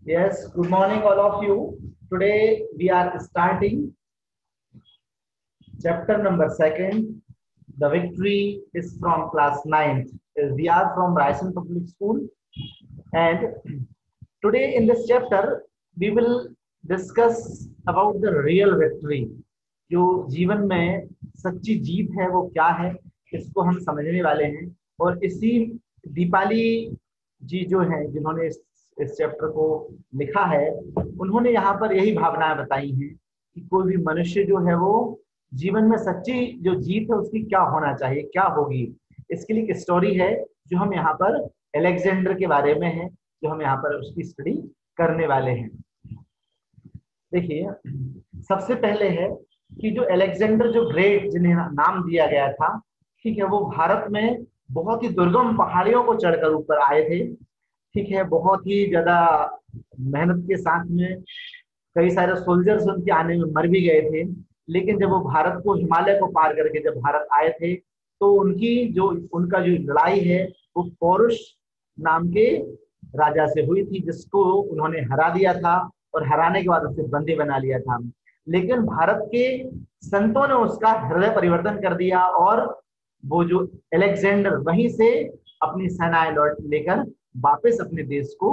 Yes, good morning, all of you. Today we are starting chapter number second. The victory is from class 9th. We are from Raisen Public School, and today in this chapter we will discuss about the real victory. जो जीवन में सच्ची जीत है वो क्या है, इसको हम समझने वाले हैं। और इसी दीपाली जी जो हैं, जिन्होंने इस चैप्टर को लिखा है, उन्होंने यहाँ पर यही भावनाएं बताई हैं कि कोई भी मनुष्य जो है वो जीवन में सच्ची जो जीत है उसकी क्या होना चाहिए, क्या होगी। इसके लिए एक स्टोरी है जो हम यहाँ पर अलेक्जेंडर के बारे में है, जो हम यहाँ पर उसकी स्टडी करने वाले हैं। देखिए, सबसे पहले है कि जो अलेक्जेंडर जो ग्रेट, जिन्हें नाम दिया गया था, ठीक है, वो भारत में बहुत ही दुर्गम पहाड़ियों को चढ़कर ऊपर आए थे। ठीक है, बहुत ही ज्यादा मेहनत के साथ में कई सारे सोल्जर्स उनके आने में मर भी गए थे। लेकिन जब वो भारत को, हिमालय को पार करके जब भारत आए थे, तो उनका जो लड़ाई है वो पौरुष नाम के राजा से हुई थी, जिसको उन्होंने हरा दिया था और हराने के बाद उसे बंदी बना लिया था। लेकिन भारत के संतों ने उसका हृदय परिवर्तन कर दिया और वो जो अलेक्जेंडर वहीं से अपनी सेनाएं लौट लेकर वापस अपने देश को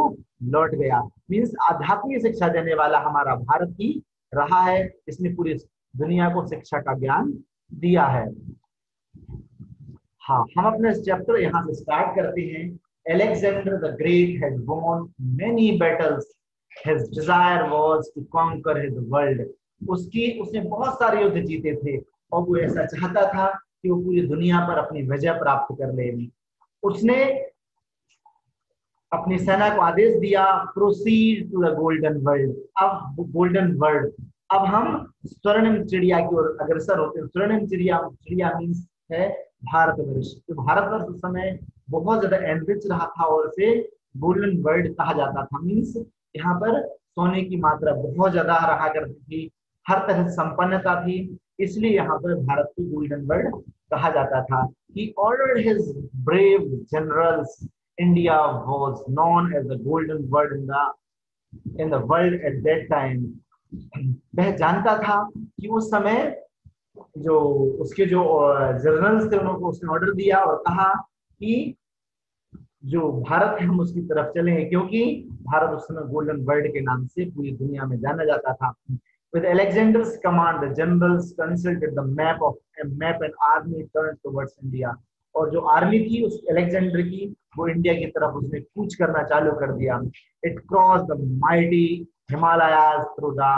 लौट गया। मीन्स आध्यात्मिक शिक्षा देने वाला हमारा भारत ही रहा है, इसने पूरी दुनिया को शिक्षा का ज्ञान दिया है। हाँ, हम अपने चैप्टर यहाँ से स्टार्ट करते हैं। Alexander the Great had won many battles. His desire was to conquer his world. उसने बहुत सारे युद्ध जीते थे और वो ऐसा चाहता था कि वो पूरी दुनिया पर अपनी विजय प्राप्त कर ले। उसने अपनी सेना को आदेश दिया, proceed to the golden world. अब गोल्डन वर्ल्ड, अब हम स्वर्णिम चिड़िया की ओर अग्रसर होते हैं। स्वर्णिम चिड़िया, चिड़िया मीन्स है भारतवर्ष। तो भारतवर्ष उस समय बहुत ज्यादा एनरिच रहा था और उसे गोल्डन वर्ल्ड कहा जाता था। मीन्स यहाँ पर सोने की मात्रा बहुत ज्यादा रहा करती थी, हर तरह से संपन्नता थी, इसलिए यहाँ पर भारत को गोल्डन वर्ल्ड कहा जाता था। He ordered his brave generals. India was known as the golden world in the world at that time. वह जानता था कि उस समय जो उसके जो जनरल्स थे, उनको उसने ऑर्डर दिया और कहा कि जो भारत है हम उसकी तरफ चलेंगे, क्योंकि भारत उस समय गोल्डन वर्ल्ड के नाम से पूरी दुनिया में जाना जाता था। With Alexander's command, the generals consulted the map and army turned towards India. और जो आर्मी थी उस अलेक्जेंडर की, वो इंडिया की तरफ उसने कूच करना चालू कर दिया। It crossed the mighty Himalayas through the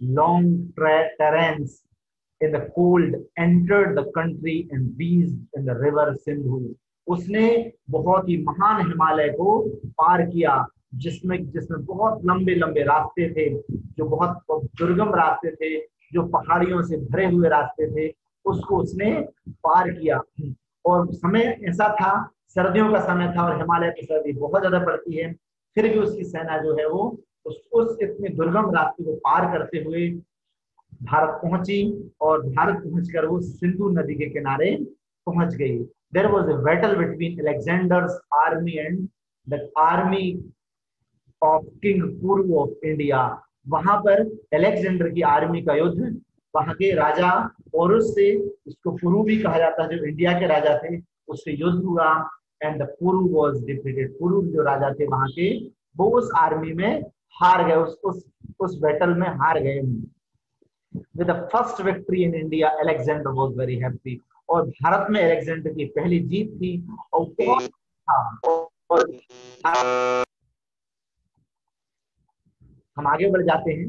long terrains in the cold, entered the country and reached in the river Sindhu. उसने बहुत ही महान हिमालय को पार किया, जिसमें बहुत लंबे लंबे रास्ते थे, जो बहुत दुर्गम रास्ते थे, जो पहाड़ियों से भरे हुए रास्ते थे, उसको उसने पार किया। और समय ऐसा था, सर्दियों का समय था और हिमालय की सर्दी बहुत ज्यादा पड़ती है, फिर भी उसकी सेना जो है वो उस इतने दुर्गम रास्ते को पार करते हुए भारत पहुंची और भारत पहुंचकर वो सिंधु नदी के किनारे पहुंच गई। There was a battle between Alexander's army and the army of King Puru of India. वहां पर अलेक्जेंडर की आर्मी का युद्ध वहां के राजा पोरुस से, इसको पुरु भी कहा जाता है, जो इंडिया के राजा थे, उससे युद्ध हुआ। And the Puru was defeated. Puru जो राजा थे वहां के, वो उस आर्मी में हार गए, उस बैटल में हार गए। With the first victory in India, Alexander was very happy. और भारत में अलेक्जेंडर की पहली जीत थी और बहुत और हम आगे बढ़ जाते हैं।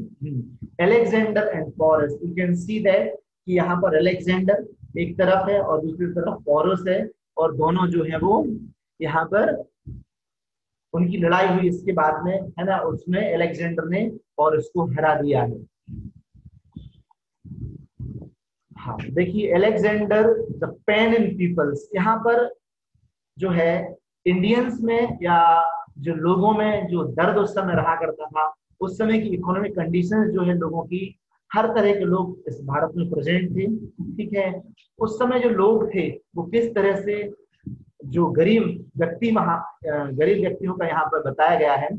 Alexander and Porus, you can see that कि यहाँ पर अलेक्जेंडर एक तरफ है और दूसरी तरफ पोरस है, और दोनों जो है वो यहाँ पर उनकी लड़ाई हुई इसके बाद में, है ना, उसमें अलेक्जेंडर ने पोरस को हरा दिया है। हाँ, देखिए, Alexander the pain in people's, यहाँ पर जो है इंडियंस में या जो लोगों में जो दर्द उस समय रहा करता था, उस समय की इकोनॉमिक कंडीशंस जो है लोगों की, हर तरह के लोग इस भारत में प्रेजेंट थे। ठीक है, उस समय जो लोग थे वो किस तरह से, जो गरीब व्यक्तियों का यहाँ पर बताया गया है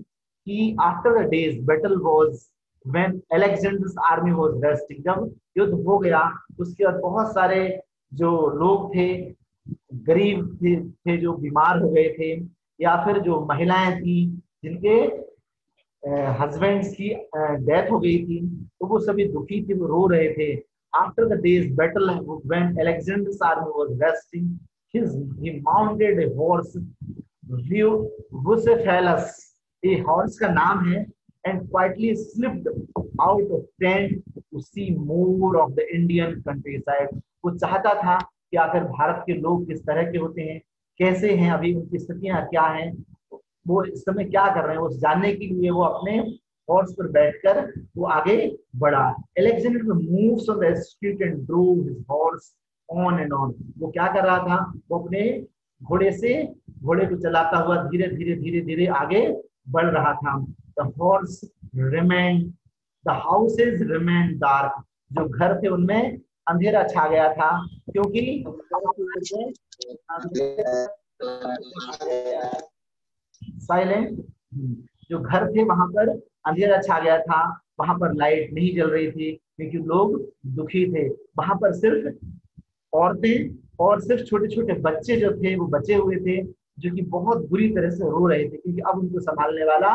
कि after the days battle was when Alexander's army was resting, जब युद्ध हो गया उसके बाद बहुत सारे जो लोग थे, गरीब थे जो बीमार हो गए थे, या फिर जो महिलाएं थी जिनके हस्बैंड्स की डेथ हो गई थी, तो वो सभी दुखी थे, वो रो रहे थे। After the days battle when Alexander's army was resting, he mounted a horse Bucephalus, a horse का नाम है, and quietly slipped out of tent to see more of the Indian countryside. वो चाहता था कि आखिर भारत के लोग किस तरह के होते हैं, कैसे हैं, अभी उनकी स्थितियां क्या हैं, वो इस समय क्या कर रहे हैं, उस जानने के लिए वो अपने हॉर्स पर बैठकर वो आगे बढ़ा। Alexander moves on the street and drove his horse on and on. वो क्या कर रहा था, वो अपने घोड़े को चलाता हुआ धीरे धीरे धीरे धीरे आगे बढ़ रहा था। The horse remain, the houses remain dark, जो घर थे उनमें अंधेरा छा गया था, क्योंकि साइलेंट, जो घर थे वहां पर अंधेरा छा गया था, वहां पर लाइट नहीं जल रही थी क्योंकि लोग दुखी थे। वहां पर सिर्फ औरतें और सिर्फ छोटे छोटे बच्चे जो थे वो बचे हुए थे, जो कि बहुत बुरी तरह से रो रहे थे क्योंकि अब उनको संभालने वाला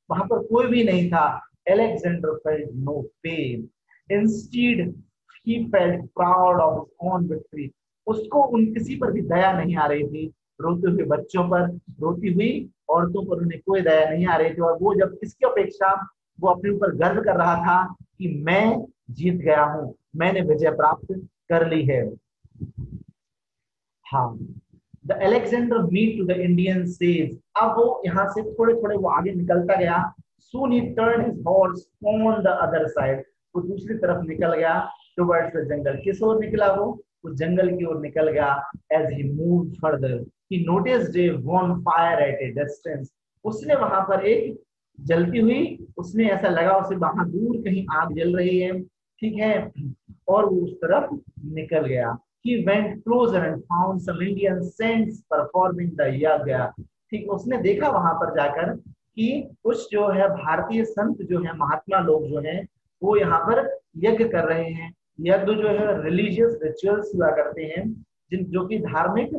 वहां पर कोई भी नहीं था। Alexander felt no pain. Instead, he felt proud of his own victory. उसको उन किसी पर भी दया नहीं आ रही थी, रोते हुए बच्चों पर, रोती हुई औरतों पर उन्हें कोई दया नहीं आ रही थी। और वो जब इसकी अपेक्षा वो अपने ऊपर गर्व कर रहा था कि मैं जीत गया हूं, मैंने विजय प्राप्त कर ली है। हाँ, the Alexander meet to the Indian sage, अब वो यहाँ से थोड़े थोड़े वो आगे निकलता गया। Soon he turn his horse on the other side, वो दूसरी तरफ निकल गया टुवर्ड्स द जंगल। किस ओर निकला वो जंगल की ओर निकल गया। As he move further he noticed a one fire at a distance, उसने वहां पर एक जलती हुई, उसने ऐसा लगा उसे वहां दूर कहीं आग जल रही है, ठीक है, और वो उस तरफ निकल गया। He went closer and found some Indian saints performing the yagya. ठीक, उसने देखा वहां पर जाकर कि कुछ जो है भारतीय संत जो है, महात्मा लोग जो हैं, वो यहाँ पर यज्ञ कर रहे हैं। यज्ञ जो है रिलीजियस रिचुअल्स हुआ करते हैं, जो कि धार्मिक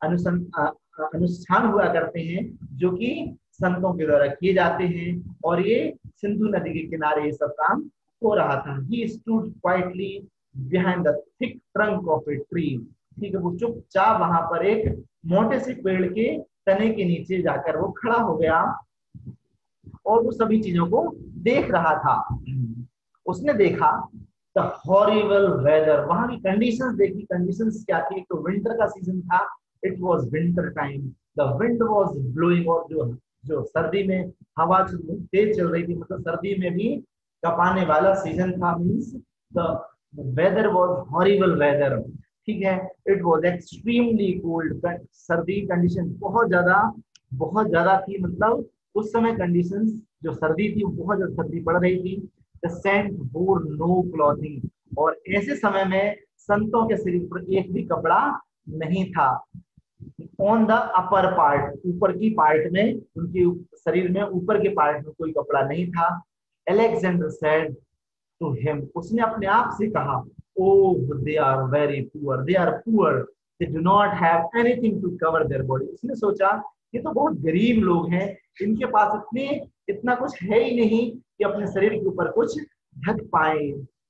अनुष्ठान हुआ करते हैं, जो कि संतों के द्वारा किए जाते हैं। और ये सिंधु नदी के किनारे ये सब काम हो रहा था। He stood quietly behind the thick trunk of a tree. ठीक है, वो चुपचाप वहां पर एक मोटे से पेड़ के तने के नीचे जाकर वो खड़ा हो गया और वो सभी चीजों को देख रहा था। उसने देखा द हॉरिबल वेदर, वहां की कंडीशंस देखी। कंडीशंस क्या थी, तो विंटर का सीजन था, it was winter time, the wind was blowing, और जो सर्दी में हवा तेज चल रही थी, मतलब सर्दी में भी कपाने वाला सीजन था। Means the weather was horrible weather, ठीक है। इट वाज एक्सट्रीमली कोल्ड, सर्दी कंडीशन बहुत ज्यादा थी, मतलब उस समय कंडीशंस जो सर्दी थी वो बहुत ज्यादा सर्दी पड़ रही थी। द सेंट वोर नो क्लॉथिंग, और ऐसे समय में संतों के शरीर पर एक भी कपड़ा नहीं था। ऑन द अपर पार्ट, ऊपर की पार्ट में, उनके शरीर में ऊपर के पार्ट में कोई कपड़ा नहीं था। Alexander said to him, उसने अपने आप से कहा, oh they are very poor, they are poor, they do not have anything to cover their body. उसने सोचा ये तो बहुत गरीब लोग हैं, इनके पास इतना कुछ है ही नहीं कि अपने शरीर के ऊपर कुछ ढक पाए।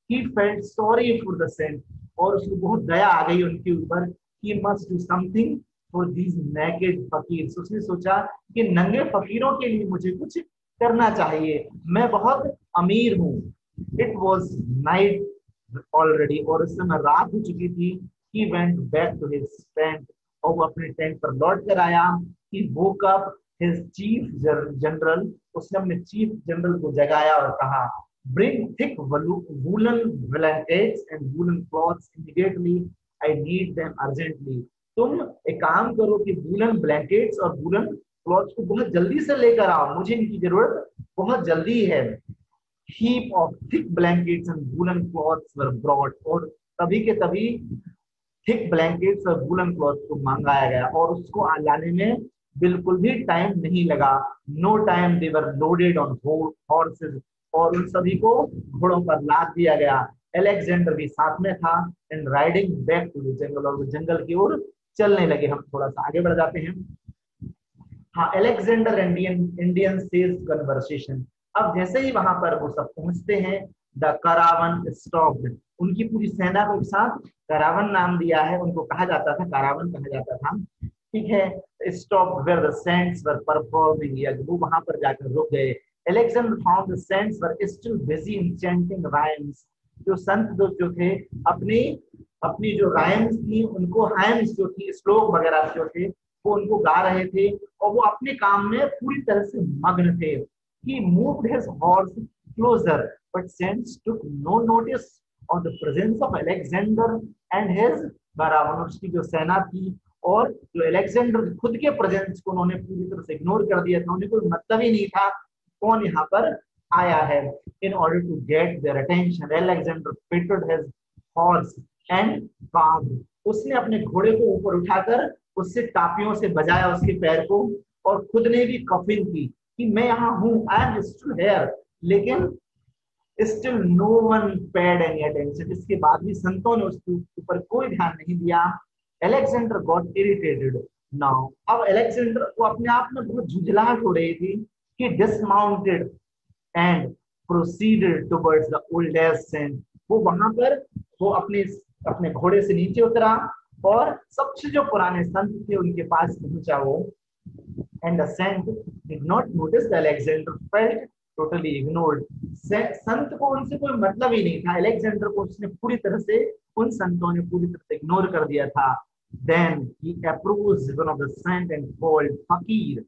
He felt sorry for the saint, और उसको बहुत दया आ गई उनके ऊपर। He must do something for these naked fakirs. उसने सोचा कि नंगे फकीरों के लिए मुझे कुछ करना चाहिए, मैं बहुत अमीर हूँ। It was night already, और उस समय रात हो चुकी थी। He went back to his tent, और वो अपने टेंट पर लौट कर आया। He woke up his chief general, उसने अपने चीफ जनरल को जगाया और कहा, bring thick woolen blankets and woolen cloths immediately, I need them urgently. तुम एक काम करो कि वूलन ब्लैंकेट्स और वूलन क्लॉथ्स को बहुत जल्दी से लेकर आओ, मुझे इनकी जरूरत बहुत जल्दी है। Heap of thick blankets and woolen cloths were brought, और तभी के तभी थिक ब्लैंकेट्स और वूलन क्लॉथ को मंगाया गया, और उसको लाने में बिल्कुल भी टाइम नहीं लगा। No time they were loaded on horses, और उन सभी को घोड़ों पर लाद दिया गया। अलेक्जेंडर भी साथ में था, and riding back to the jungle, और वो जंगल की ओर चलने लगे। हम थोड़ा सा आगे बढ़ जाते हैं। हाँ, Alexander Indian Indian says conversation. अब जैसे ही वहां पर वो सब पहुंचते हैं, द करावन स्टॉप्ड, उनकी पूरी सेना को एक साथ करावन नाम दिया है, उनको कहा जाता था, करावन कहा जाता था, ठीक है। Stop where the saints were performing yajna, वो वहां पर जाकर रुक गए। Alexander found the saints were still busy in chanting rhymes, जो संत जो थे अपनी अपनी जो राइम्स थी उनको, हाइम्स जो थी, श्लोक वगैरह जो थे वो उनको गा रहे थे, और वो अपने काम में पूरी तरह से मग्न थे। He moved his horse closer, but Saints took no notice of the presence of Alexander and his Baraban, उसकी जो सेना थी और जो अलेक्जेंडर खुद के प्रेजेंस को उन्होंने पूरी तरह से इग्नोर कर दिया था। उन्हें कोई मतलब ही नहीं था कौन यहाँ पर आया है। In order to get their attention, Alexander fitted his horse and carved, उसने अपने घोड़े को ऊपर उठाकर उससे टापियों से बजाया उसके पैर को, और खुद ने भी कफिन की कि मैं यहाँ हूँ, आई एम स्टिल हियर, लेकिन still no one paid any attention, इसके बाद भी संतों ने उसके ऊपर कोई ध्यान नहीं दिया। अलेक्जेंडर गॉट इरिटेटेड नाउ, अब अलेक्जेंडर को अपने आप में बहुत झुंझलाहट हो रही थी कि dismounted and proceeded towards the oldest saint, वो वहां पर वो अपने अपने घोड़े से नीचे उतरा और सबसे जो पुराने संत थे उनके पास पहुंचा वो। And the saint did not notice the Alexander felt totally ignored, संत को उनसे कोई मतलब ही नहीं था, अलेक्जेंडर को उसने पूरी तरह से, उन संतों ने पूरी तरह से इग्नोर कर दिया था। Then he approached one of the saint and called fakir,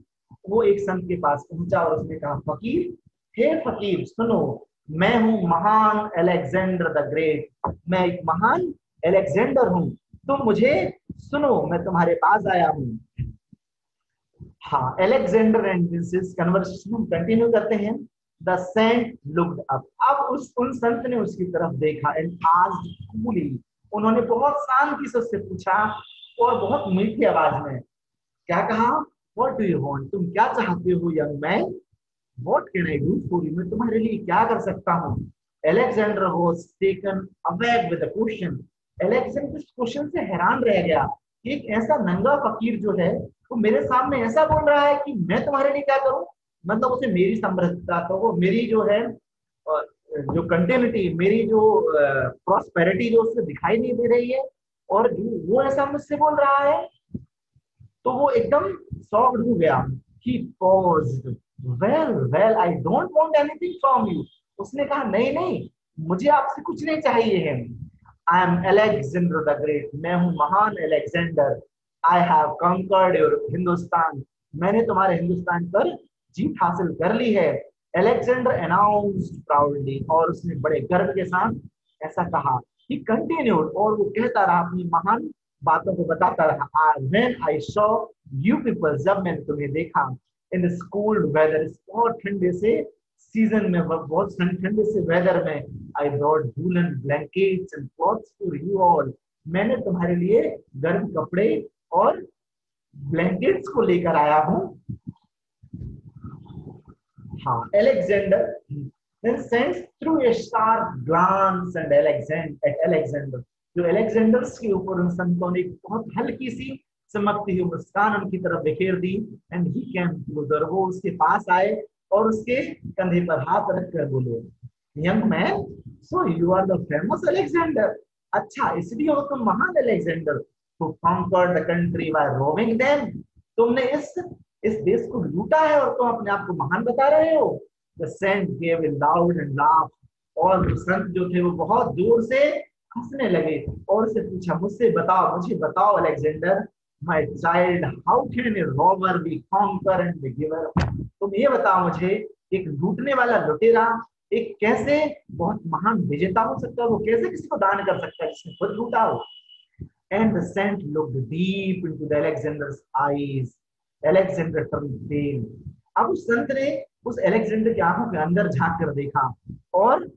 वो एक संत के पास पहुंचा और उसने कहा फकीर, हे फकीर सुनो, मैं हूं महान अलेक्जेंडर द ग्रेट, मैं एक महान अलेक्जेंडर हूं, तुम मुझे सुनो, मैं तुम्हारे पास आया हूं। हाँ, अलेक्जेंडर एंड दिस कन्वर्सेशन हम कंटिन्यू करते हैं। द सेंट लुक्ड अप, अब उन संत ने उसकी तरफ देखा, एंड आस्क्ड कूली, उन्होंने बहुत शांति से उससे पूछा और बहुत मीठी आवाज में क्या कहा, व्हाट डू यू वांट, तुम क्या चाहते हो young man, what can I do for you, मैं तुम्हारे लिए क्या कर सकता हूँ। Alexander was taken aback with the question, Alexander इस क्वेश्चन से हैरान रह गया कि एक ऐसा नंगा फकीर जो है वो मेरे सामने ऐसा बोल रहा है कि मैं तुम्हारे लिए क्या करूं, मतलब उसे मेरी समृद्धता, तो वो मेरी जो है जो कंटिन्यूटी, मेरी जो प्रॉस्पेरिटी जो उससे दिखाई नहीं दे रही है, और जो वो ऐसा मुझसे बोल रहा है, तो वो एकदम शॉक्ड हो गया। He paused. Well, well, I don't want anything from you. उसने कहा नहीं नहीं, मुझे आपसे कुछ नहीं चाहिए है। I am Alexander the Great. मैं हूँ महान Alexander. I have conquered your Hindustan. मैंने तुम्हारे हिंदुस्तान पर जीत हासिल कर ली है। Alexander announced proudly, और उसने बड़े गर्व के साथ ऐसा कहा। He continued, और वो कहता रहा, अपनी महान बातों को बताता रहा। When I saw you people, जब मैंने तुम्हें देखा, in the cold weather, बहुत ठंडे से सीजन में, बहुत ठंडे से वेदर में, I brought woolen blankets and cloths for you all, मैंने तुम्हारे लिए गर्म कपड़े और ब्लैंकेट्स को लेकर आया हूँ। हाँ, Alexander then sends through a sharp glance and Alexander, जो अलेक्जेंडर्स के ऊपर उन संतों ने एक बहुत हल्की सी चमकती हुई मुस्कान उनकी तरफ बिखेर दी। एंड ही केम क्लोजर, वो उसके पास आए और उसके कंधे पर हाथ रखकर बोले, young man, so you are the famous Alexander, अच्छा इसलिए हो तुम महान Alexander, to conquer the country by robbing them, तुमने इस देश को लूटा है और तुम अपने आप को महान बता रहे हो। The saint gave a loud and laugh, और संत जो थे वो बहुत जोर से हंसने लगे और उससे पूछा, मुझे बताओ Alexander, my child, how can a robber be conquer and be giver, तुम ये बताओ मुझे, एक लूटने वाला लुटेरा एक कैसे बहुत महान विजेता हो सकता है, वो कैसे किसी को दान कर सकता है जिसने खुद लूटा हो। And the saint looked deep into the Alexander's eyes, Alexander turned pale, अब उस संत ने उस अलेक्जेंडर की आंखों के अंदर झांक कर देखा, और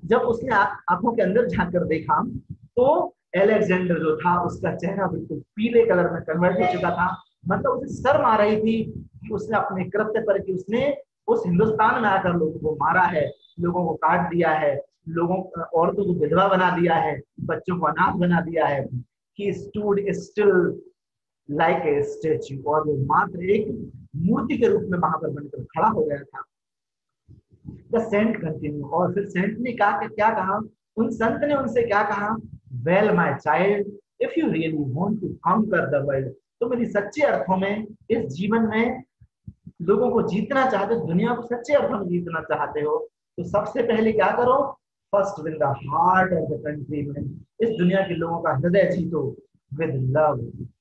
जब उसने आंखों के अंदर झांक कर देखा तो अलेक्जेंडर जो था उसका चेहरा बिल्कुल पीले कलर में कन्वर्ट हो चुका था, मतलब उसे शर्म आ रही थी कि उसने अपने कृत्य पर, कि उसने उस हिंदुस्तान में आकर लोगों को मारा है, लोगों को काट दिया है, लोगों औरतों को विधवा बना दिया है, बच्चों को अनाथ बना दिया है। He stood still like a statue, और वो मात्र एक मूर्ति के रूप में वहां पर बनकर खड़ा हो गया था। द सेंट कंटिन्यू, और फिर सेंट ने कहा कि क्या कहा, उन संत ने उनसे क्या कहा, well my child, if you really want to conquer the world, तो मेरी सच्चे अर्थों में इस जीवन में लोगों को जीतना चाहते हो, दुनिया को सच्चे अर्थों में जीतना चाहते हो, तो सबसे पहले क्या करो, first win the heart of the country में, इस दुनिया के लोगों का हृदय जीतो, विद लव,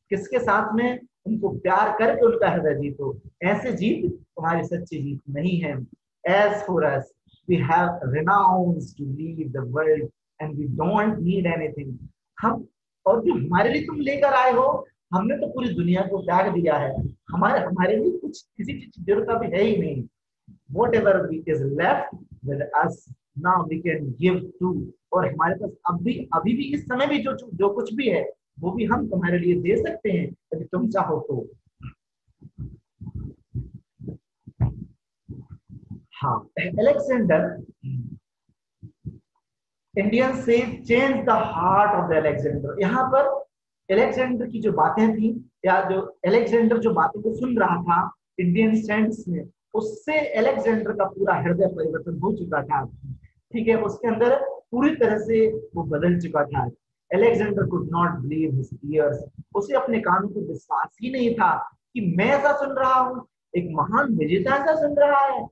किसके साथ में, उनको प्यार करके उनका हृदय जीतो, ऐसे जीत तुम्हारी सच्ची जीत नहीं है। As for us, we have renounced to leave the world and we don't need anything. हम, और जो हमारे लिए तुम लेकर आए हो, हमने तो पूरी दुनिया को त्याग दिया है, हमारे हमारे लिए कुछ किसी चीज की जरूरत अभी है ही नहीं। Whatever is left with us now we can give to, और हमारे पास अभी भी इस समय भी जो कुछ भी है वो भी हम तुम्हारे लिए दे सकते हैं यदि तुम चाहो तो। हाँ, अलेक्जेंडर, इंडियन से change the heart of the Alexander. यहाँ पर अलेक्जेंडर की जो बातें थी, या जो अलेक्जेंडर जो बातों को सुन रहा था इंडियन सेंट्स में, उससे अलेक्जेंडर का पूरा हृदय परिवर्तन हो चुका था। ठीक है, उसके अंदर पूरी तरह से वो बदल चुका था। Alexander could not believe his years, उसे अपने कानों को विश्वास ही नहीं था कि मैं ऐसा सुन रहा हूँ, एक महान विजेता ऐसा सुन रहा है।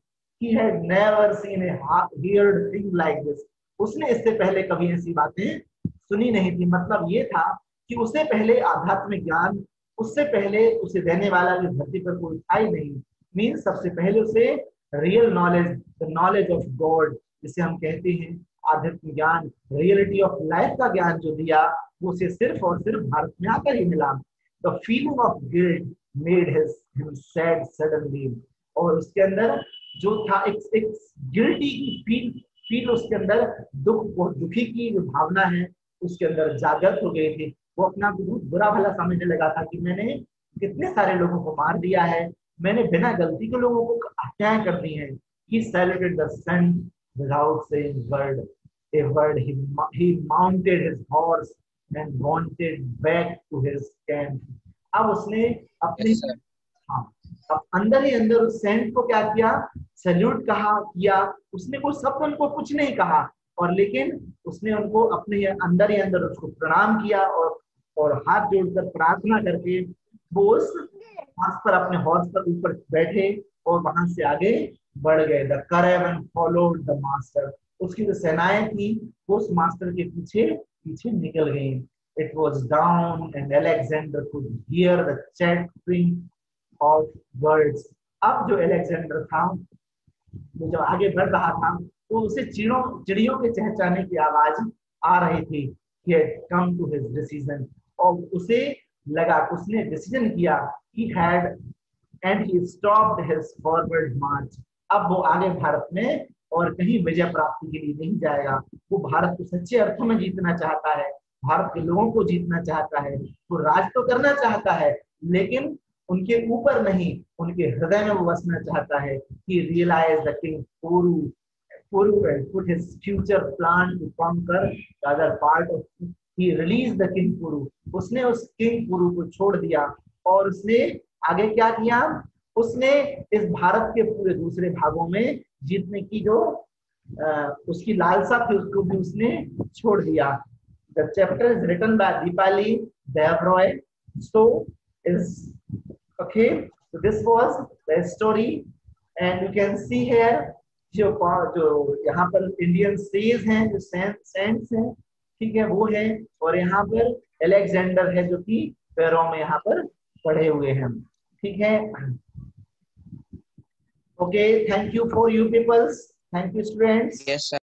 He had never seen a weird thing like this. उसने इससे पहले कभी ऐसी बातें सुनी नहीं थी। मतलब ये था कि उसे पहले आध्यात्मिक ज्ञान, उससे पहले उसे देने वाला भी धरती पर कोई था ही नहीं। मीन सबसे पहले उसे real knowledge, the knowledge of God जिसे हम कहते हैं आध्यात्मिक ज्ञान, रियलिटी ऑफ लाइफ का ज्ञान जो दिया, वो उसे सिर्फ और सिर्फ भारत में आकर ही मिला। The feeling of guilt made him sad suddenly, और उसके अंदर जो था एक गिल्टी की फील उसके अंदर, दुखी की जो भावना है उसके अंदर जागृत हो गई थी। वो अपना बहुत बुरा भला समझने लगा था कि मैंने कितने सारे लोगों को मार दिया है, मैंने बिना गलती के लोगों को हत्याएं कर दी हैं। He saluted the sun without saying a word. He mounted his horse and wanted back to his camp. अब उसने अपने, हाँ, अब अंदर ही अंदर उस सेंट को क्या किया, सैल्यूट कहा किया। उसने कोई शब्द उनको कुछ नहीं कहा, और लेकिन उसने उनको अपने अंदर ही अंदर उसको प्रणाम किया, और हाथ जोड़कर प्रार्थना करके वो उस हॉर्स पर, अपने हॉर्स पर ऊपर बैठे और वहां से आगे बढ़ गए। The caravan followed the master, उसकी जो सेनाएं थी वो उस मास्टर के पीछे पीछे निकल गई। It was down and Alexander could hear the chattering of birds. अब जो अलेक्जेंडर था वो जब आगे बढ़ रहा था तो उसे चिड़ियों के चहचहाने की आवाज आ रही थी। He had come to his decision, और उसे लगा, उसने डिसीजन किया, he had and he stopped his forward march। अब वो आगे भारत में और कहीं विजय प्राप्ति के लिए नहीं जाएगा। वो भारत को सच्चे अर्थों में जीतना चाहता है, भारत के लोगों को जीतना चाहता है, वो राज तो करना चाहता है लेकिन उनके ऊपर नहीं, उनके हृदय में वो बसना चाहता है। He realized the king Puru and put his future plan to conquer the other part of. He released the king Puru. उसने उस किंग पुरु को छोड़ दिया, और उसने आगे क्या किया, उसने इस भारत के पूरे दूसरे भागों में जीतने की जो उसकी लालसा थी उसको भी उसने छोड़ दिया। The chapter is written by Deepali Devroy. So is okay. So this was the story, and you can see here जो यहाँ पर इंडियन सेज हैं, जो सेंट्स हैं, ठीक है, वो है, और यहाँ पर अलेक्जेंडर है जो कि पैरों में यहाँ पर पड़े हुए हैं। ठीक है, okay, thank you for you peoples, thank you students. Yes, sir.